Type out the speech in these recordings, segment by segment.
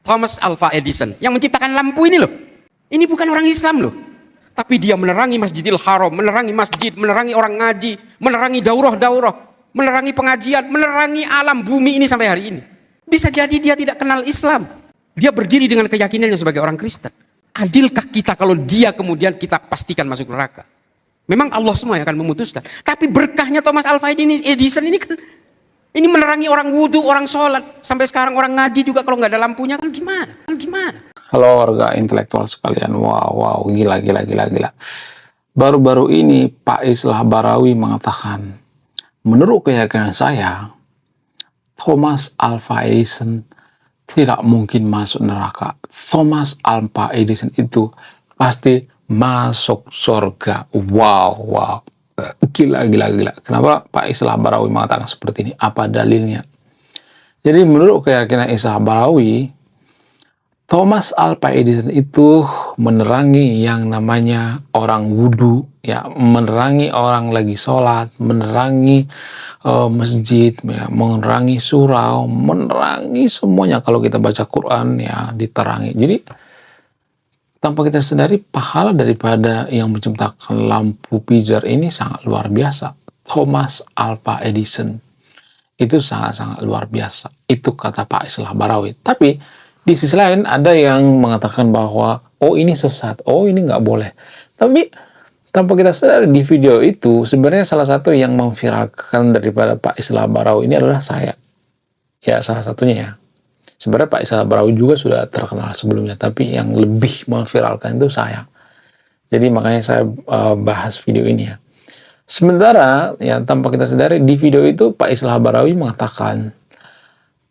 Thomas Alva Edison yang menciptakan lampu ini loh. Ini bukan orang Islam loh. Tapi dia menerangi Masjidil Haram, menerangi masjid, menerangi orang ngaji, menerangi daurah-daurah, menerangi pengajian, menerangi alam bumi ini sampai hari ini. Bisa jadi dia tidak kenal Islam. Dia berdiri dengan keyakinannya sebagai orang Kristen. Adilkah kita kalau dia kemudian kita pastikan masuk neraka? Memang Allah semua yang akan memutuskan. Tapi berkahnya Thomas Alva Edison ini kan, ini menerangi orang wudhu, orang sholat. Sampai sekarang orang ngaji juga kalau nggak ada lampunya kan gimana? Halo warga intelektual sekalian, wow, gila. Baru-baru ini Pak Islah Barawi mengatakan, menurut keyakinan saya, Thomas Alva Edison tidak mungkin masuk neraka. Thomas Alva Edison itu pasti masuk surga. Wow. Gila. Kenapa Pak Islah Barawi mengatakan seperti ini? Apa dalilnya? Jadi menurut keyakinan Islah Barawi, Thomas Alva Edison itu menerangi yang namanya orang wudhu, ya, menerangi orang lagi sholat, menerangi masjid, ya, menerangi surau, menerangi semuanya. Kalau kita baca Quran, ya, diterangi. Jadi tanpa kita sadari, pahala daripada yang menciptakan lampu pijar ini sangat luar biasa. Thomas Alva Edison itu sangat luar biasa. Itu kata Pak Islah Barawi. Tapi di sisi lain ada yang mengatakan bahwa oh ini sesat, oh ini nggak boleh. Tapi tanpa kita sadar di video itu sebenarnya salah satu yang memviralkan daripada Pak Islah Barawi ini adalah saya. Ya, salah satunya ya. Sebenarnya Pak Islah Barawi juga sudah terkenal sebelumnya, tapi yang lebih memviralkan itu saya. Jadi makanya saya bahas video ini ya. Sementara ya tanpa kita sadari di video itu Pak Islah Barawi mengatakan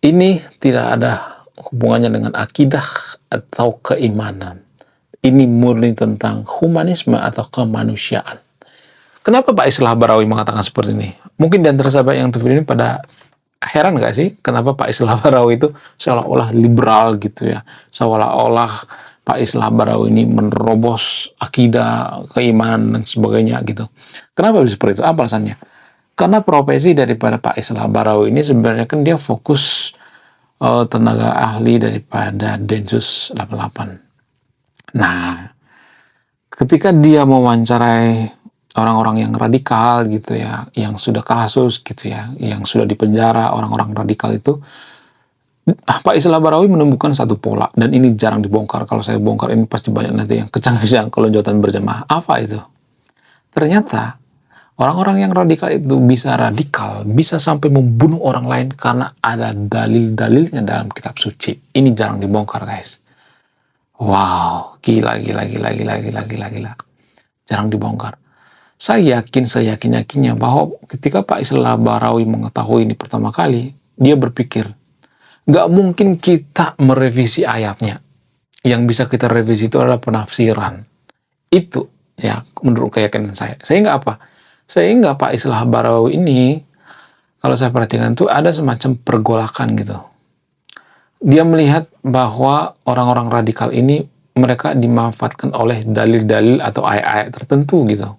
ini tidak ada hubungannya dengan akidah atau keimanan. Ini murni tentang humanisme atau kemanusiaan. Kenapa Pak Islah Barawi mengatakan seperti ini? Mungkin di antara sahabat yang nonton video ini pada heran gak sih? Kenapa Pak Islah Barawi itu seolah-olah liberal gitu ya. Seolah-olah Pak Islah Barawi ini menerobos akidah, keimanan, dan sebagainya gitu. Kenapa bisa seperti itu? Apa alasannya? Karena profesi daripada Pak Islah Barawi ini sebenarnya kan dia fokus tenaga ahli daripada Densus 88. Nah, ketika dia mewawancarai orang-orang yang radikal gitu ya, yang sudah kasus gitu ya, yang sudah dipenjara orang-orang radikal itu, Pak Islah Barawi menemukan satu pola, dan ini jarang dibongkar. Kalau saya bongkar ini pasti banyak nanti yang kecang-kecang kelonjotan berjamaah. Apa itu? Ternyata orang-orang yang radikal itu bisa radikal, bisa sampai membunuh orang lain karena ada dalil-dalilnya dalam kitab suci. Ini jarang dibongkar, guys. Wow, gila. Jarang dibongkar. Saya yakin-yakinnya bahwa ketika Pak Islah Barawi mengetahui ini pertama kali, dia berpikir, nggak mungkin kita merevisi ayatnya. Yang bisa kita revisi itu adalah penafsiran. Itu, ya, menurut keyakinan saya. Sehingga apa? Sehingga Pak Islah Barawi ini, kalau saya perhatikan tuh ada semacam pergolakan gitu. Dia melihat bahwa orang-orang radikal ini mereka dimanfaatkan oleh dalil-dalil atau ayat-ayat tertentu gitu.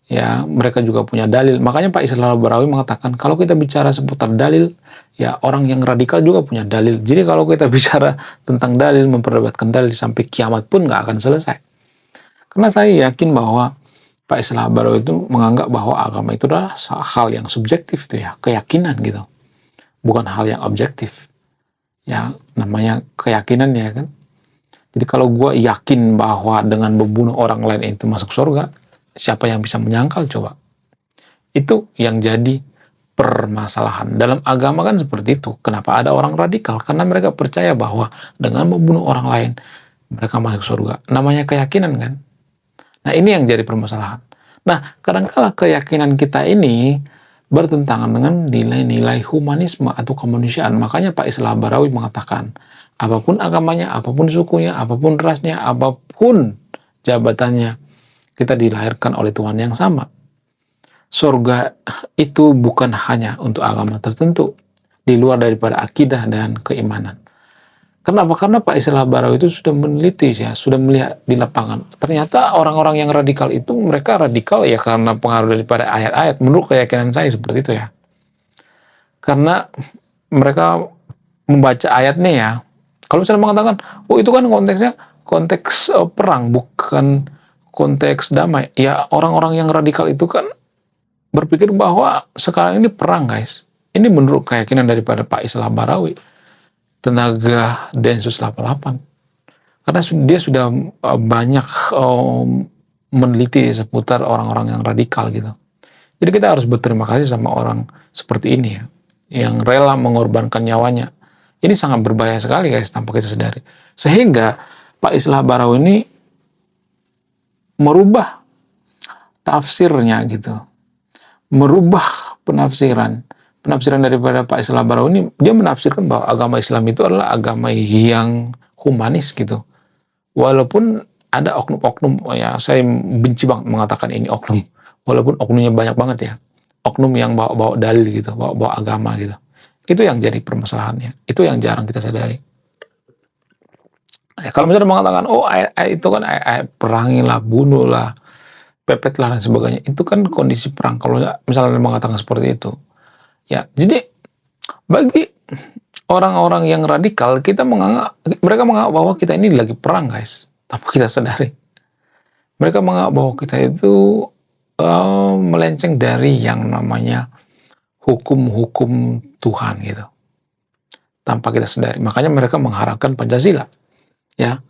Ya, mereka juga punya dalil. Makanya Pak Islah Barawi mengatakan kalau kita bicara seputar dalil, ya orang yang radikal juga punya dalil. Jadi kalau kita bicara tentang dalil, memperdebatkan dalil sampai kiamat pun nggak akan selesai. Karena saya yakin bahwa Pak Islah Barawi itu menganggap bahwa agama itu adalah hal yang subjektif itu ya, keyakinan gitu. Bukan hal yang objektif. Ya, namanya keyakinan ya kan. Jadi kalau gue yakin bahwa dengan membunuh orang lain itu masuk surga, siapa yang bisa menyangkal coba? Itu yang jadi permasalahan. Dalam agama kan seperti itu. Kenapa ada orang radikal? Karena mereka percaya bahwa dengan membunuh orang lain, mereka masuk surga. Namanya keyakinan kan. Nah, ini yang jadi permasalahan. Nah, kadang-kala keyakinan kita ini bertentangan dengan nilai-nilai humanisme atau kemanusiaan. Makanya Pak Islah Barawi mengatakan, apapun agamanya, apapun sukunya, apapun rasnya, apapun jabatannya, kita dilahirkan oleh Tuhan yang sama. Surga itu bukan hanya untuk agama tertentu, di luar daripada akidah dan keimanan. Kenapa? Karena Pak Islah Barawi itu sudah meneliti ya, sudah melihat di lapangan. Ternyata orang-orang yang radikal itu mereka radikal ya karena pengaruh daripada ayat-ayat. Menurut keyakinan saya seperti itu ya. Karena mereka membaca ayatnya ya, Kalau misalnya mengatakan, oh itu kan konteksnya konteks perang, bukan konteks damai. Ya orang-orang yang radikal itu kan berpikir bahwa sekarang ini perang, guys. Ini menurut keyakinan daripada Pak Islah Barawi, tenaga Densus 88. Karena dia sudah banyak meneliti seputar orang-orang yang radikal gitu. Jadi kita harus berterima kasih sama orang seperti ini ya, yang rela mengorbankan nyawanya. Ini sangat berbahaya sekali guys, tanpa kita sadari. Sehingga Pak Islah Barawi ini merubah tafsirnya gitu. Merubah penafsiran daripada Pak Islah Barawi ini. Dia menafsirkan bahwa agama Islam itu adalah agama yang humanis gitu. Walaupun ada oknum-oknum, ya saya benci banget mengatakan ini oknum. Walaupun oknumnya banyak banget ya. Oknum yang bawa dalil gitu, bawa agama gitu. Itu yang jadi permasalahannya. Itu yang jarang kita sadari. Ya, kalau misalnya mengatakan, oh itu kan perangilah, bunuhlah, pepetlah dan sebagainya. Itu kan kondisi perang. Kalau misalnya mengatakan seperti itu. Ya, jadi bagi orang-orang yang radikal, mereka menganggap bahwa kita ini lagi perang, guys. Tanpa kita sadari. Mereka menganggap bahwa kita itu melenceng dari yang namanya hukum-hukum Tuhan gitu. Tanpa kita sadari. Makanya mereka mengharapkan Pancasila. Ya.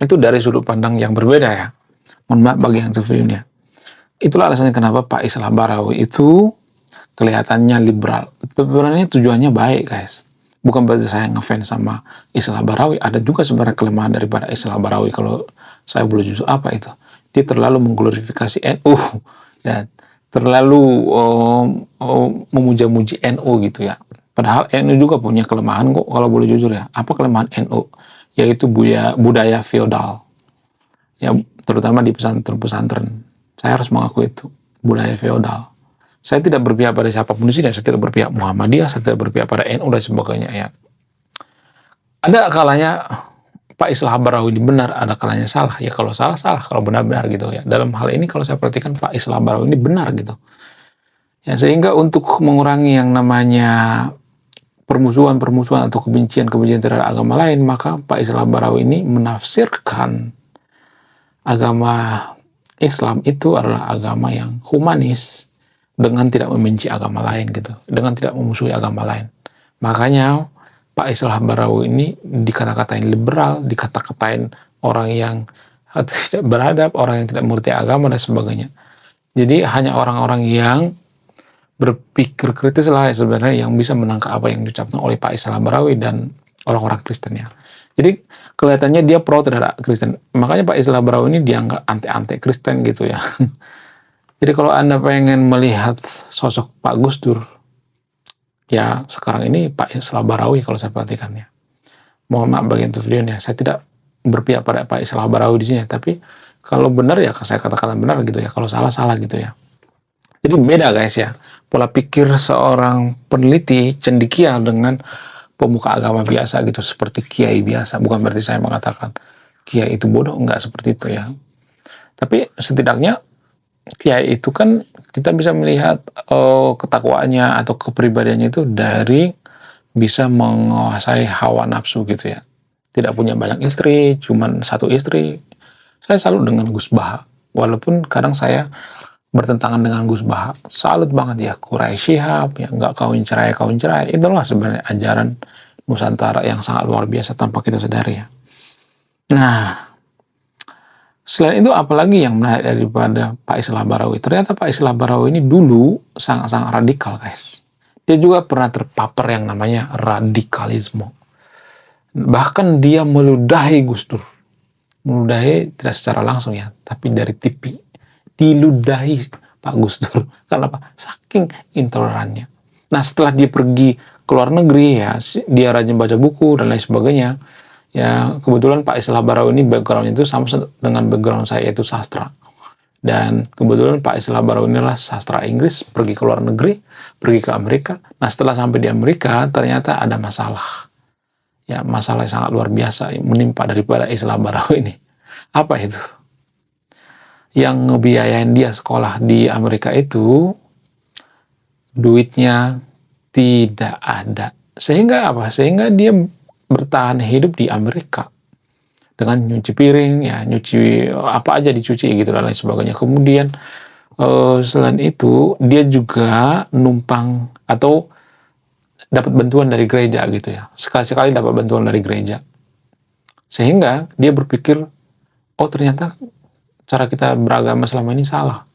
Itu dari sudut pandang yang berbeda ya. Mohon maaf bagi yang videonya. Itulah alasannya kenapa Pak Islah Barawi itu kelihatannya liberal. Sebenarnya tujuannya baik, guys. Bukan berarti saya ngefans sama Islah Barawi. Ada juga sebenarnya kelemahan daripada Islah Barawi. Kalau saya boleh jujur, apa itu? Dia terlalu mengglorifikasi NU. Ya, terlalu memuja-muji NU gitu ya. Padahal NU juga punya kelemahan kok, kalau boleh jujur ya. Apa kelemahan NU? Yaitu budaya feodal. Ya, terutama di pesantren-pesantren. Saya harus mengaku itu. Budaya feodal. Saya tidak berpihak pada siapapun di sini. Saya tidak berpihak Muhammadiyah, saya tidak berpihak pada NU dan sebagainya ya. Ada kalanya Pak Islah Barawi ini benar, ada kalanya salah. Ya kalau salah, kalau benar-benar gitu ya. Dalam hal ini kalau saya perhatikan Pak Islah Barawi ini benar gitu. Ya, sehingga untuk mengurangi yang namanya permusuhan atau kebencian terhadap agama lain, maka Pak Islah Barawi ini menafsirkan agama Islam itu adalah agama yang humanis dengan tidak membenci agama lain gitu, dengan tidak memusuhi agama lain. Makanya Pak Islah Barawi ini dikata-katain liberal, dikata-katain orang yang tidak beradab, orang yang tidak mengerti agama dan sebagainya. Jadi hanya orang-orang yang berpikir kritis lah sebenarnya yang bisa menangkap apa yang diucapkan oleh Pak Islah Barawi dan orang-orang Kristen ya. Jadi kelihatannya dia pro terhadap Kristen. Makanya Pak Islah Barawi ini dianggap anti Kristen gitu ya. Jadi kalau Anda pengen melihat sosok Pak Gus Dur, ya sekarang ini Pak Islah Barawi kalau saya perhatikannya. Mohon maaf bagian videonya, saya tidak berpihak pada Pak Islah Barawi di sini, tapi kalau benar ya saya katakan benar gitu ya, kalau salah gitu ya. Jadi beda guys ya, pola pikir seorang peneliti cendekia dengan pemuka agama biasa gitu, seperti kiai biasa. Bukan berarti saya mengatakan kiai itu bodoh, enggak seperti itu ya. Tapi setidaknya kiai itu kan kita bisa melihat ketakwaannya atau kepribadiannya itu dari bisa menguasai hawa nafsu gitu ya. Tidak punya banyak istri, cuman satu istri. Saya salut dengan Gus Baha. Walaupun kadang saya bertentangan dengan Gus Baha. Salut banget ya, Quraisy Shihab, ya nggak kawin cerai. Itulah sebenarnya ajaran Nusantara yang sangat luar biasa tanpa kita sadari ya. Nah, selain itu apalagi yang menarik daripada Pak Islah Barawi? Ternyata Pak Islah Barawi ini dulu sangat-sangat radikal guys. Dia juga pernah terpapar yang namanya radikalisme. Bahkan dia meludahi Gus Dur. Meludahi tidak secara langsung ya, tapi dari TV. Diludahi Pak Gus Dur. Karena apa? Saking intolerannya. Nah setelah dia pergi ke luar negeri ya, dia rajin baca buku dan lain sebagainya. Ya, kebetulan Pak Islah Barawi ini background itu sama dengan background saya, yaitu sastra. Dan kebetulan Pak Islah Barawi inilah sastra Inggris, pergi ke luar negeri, pergi ke Amerika. Nah, setelah sampai di Amerika, ternyata ada masalah. Ya, masalah yang sangat luar biasa yang menimpa daripada Islah Barawi ini. Apa itu? Yang ngebiayain dia sekolah di Amerika itu, duitnya tidak ada. Sehingga apa? Sehingga dia bertahan hidup di Amerika dengan nyuci piring, ya nyuci apa aja dicuci gitu dan lain sebagainya. Kemudian selain itu dia juga numpang atau dapat bantuan dari gereja gitu ya. Sekali-sekali dapat bantuan dari gereja. Sehingga dia berpikir, oh ternyata cara kita beragama selama ini salah.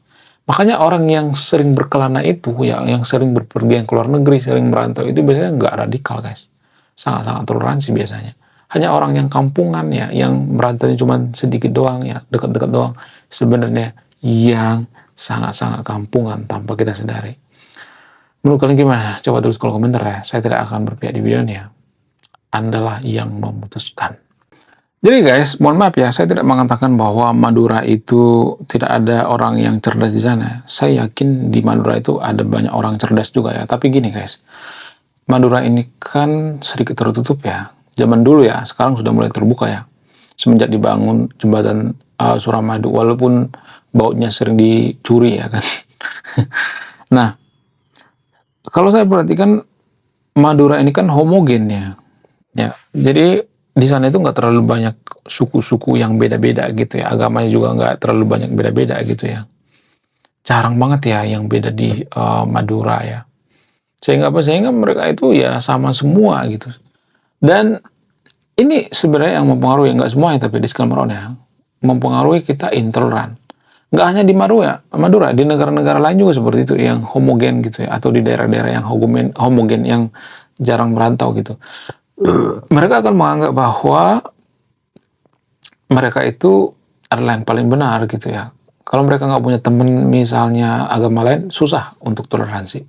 Makanya orang yang sering berkelana itu, yang sering berpergian ke luar negeri, sering merantau itu biasanya nggak radikal, guys. Sangat-sangat toleransi biasanya. Hanya orang yang kampungan ya, yang merantau cuma sedikit doang ya, dekat-dekat doang. Sebenarnya yang sangat-sangat kampungan tanpa kita sadari. Menurut kalian gimana? Coba tulis kolom komentar ya. Saya tidak akan berpihak di video ini ya. Andalah yang memutuskan. Jadi guys, mohon maaf ya, saya tidak mengatakan bahwa Madura itu tidak ada orang yang cerdas di sana. Saya yakin di Madura itu ada banyak orang cerdas juga ya. Tapi gini guys, Madura ini kan sedikit tertutup ya. Zaman dulu ya, sekarang sudah mulai terbuka ya. Semenjak dibangun jembatan Suramadu, walaupun bautnya sering dicuri ya kan. Nah, kalau saya perhatikan Madura ini kan homogen ya. Ya, jadi di sana itu nggak terlalu banyak suku-suku yang beda-beda gitu ya. Agamanya juga nggak terlalu banyak beda-beda gitu ya. Jarang banget ya yang beda di Madura ya. Sehingga apa? Sehingga mereka itu ya sama semua gitu. Dan ini sebenarnya yang mempengaruhi, nggak semuanya tapi disclaimer ya, mempengaruhi kita intoleran. Nggak hanya di Madura, di negara-negara lain juga seperti itu, yang homogen gitu ya, atau di daerah-daerah yang homogen yang jarang merantau gitu. Mereka akan menganggap bahwa mereka itu adalah yang paling benar gitu ya. Kalau mereka nggak punya teman misalnya agama lain, susah untuk toleransi.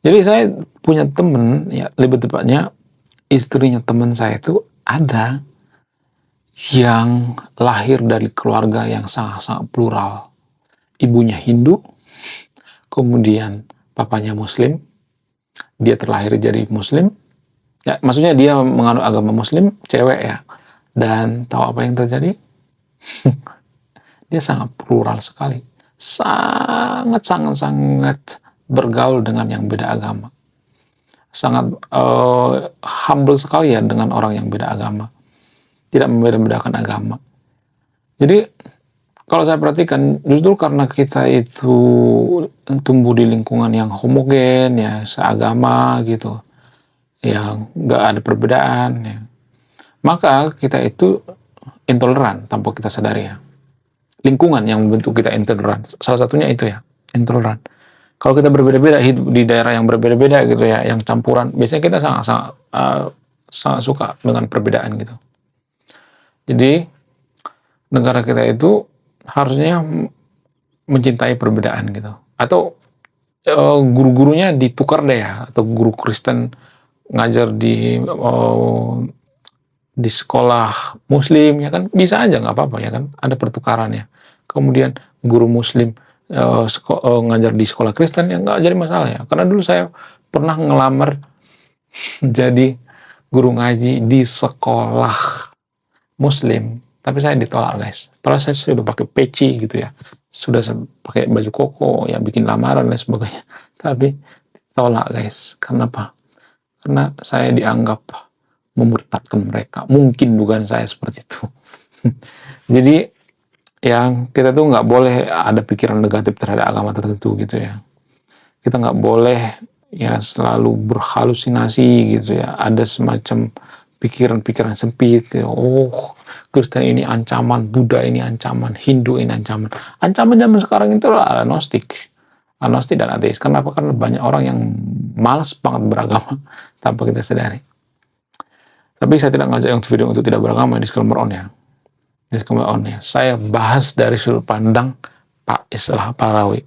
Jadi saya punya teman, ya lebih tepatnya istrinya teman saya itu ada yang lahir dari keluarga yang sangat-sangat plural. Ibunya Hindu, kemudian papanya Muslim, dia terlahir jadi Muslim. Ya, maksudnya dia menganut agama Muslim, cewek ya. Dan tahu apa yang terjadi? Dia sangat plural sekali. Sangat bergaul dengan yang beda agama. Sangat humble sekali ya dengan orang yang beda agama. Tidak membeda-bedakan agama. Jadi, kalau saya perhatikan, justru karena kita itu tumbuh di lingkungan yang homogen, ya, seagama gitu, yang nggak ada perbedaan ya, maka kita itu intoleran tanpa kita sadari ya. Lingkungan yang membentuk kita intoleran, salah satunya itu ya, intoleran. Kalau kita berbeda-beda, hidup di daerah yang berbeda-beda gitu ya, yang campuran, biasanya kita sangat suka dengan perbedaan gitu. Jadi negara kita itu harusnya mencintai perbedaan gitu, atau guru-gurunya ditukar deh ya, atau guru Kristen ngajar di sekolah Muslim ya kan, bisa aja nggak apa-apa ya kan, ada pertukaran ya. Kemudian guru Muslim ngajar di sekolah Kristen ya nggak jadi masalah ya. Karena dulu saya pernah ngelamar jadi guru ngaji di sekolah Muslim, tapi saya ditolak guys. Padahal saya sudah pakai peci gitu ya, sudah pakai baju koko ya, bikin lamaran dan sebagainya, tapi ditolak guys. Kenapa? Karena saya dianggap memurtadkan mereka. Mungkin bukan saya seperti itu. Jadi yang kita tuh nggak boleh ada pikiran negatif terhadap agama tertentu gitu ya. Kita nggak boleh ya selalu berhalusinasi gitu ya. Ada semacam pikiran-pikiran sempit gitu. Oh, Kristen ini ancaman, Buddha ini ancaman, Hindu ini ancaman. Ancaman zaman sekarang itu adalah agnostik dan ateis. Kenapa? Karena banyak orang yang malas banget beragama tanpa kita sadari. Tapi saya tidak ngajak yang video untuk tidak beragama, disclaimer on ya. Disclaimer on ya. Saya bahas dari sudut pandang Pak Islah Barawi.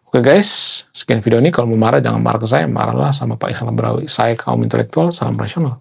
Oke guys, sekian video ini. Kalau mau marah jangan marah ke saya, marahlah sama Pak Islah Barawi. Saya kaum intelektual, salam rasional.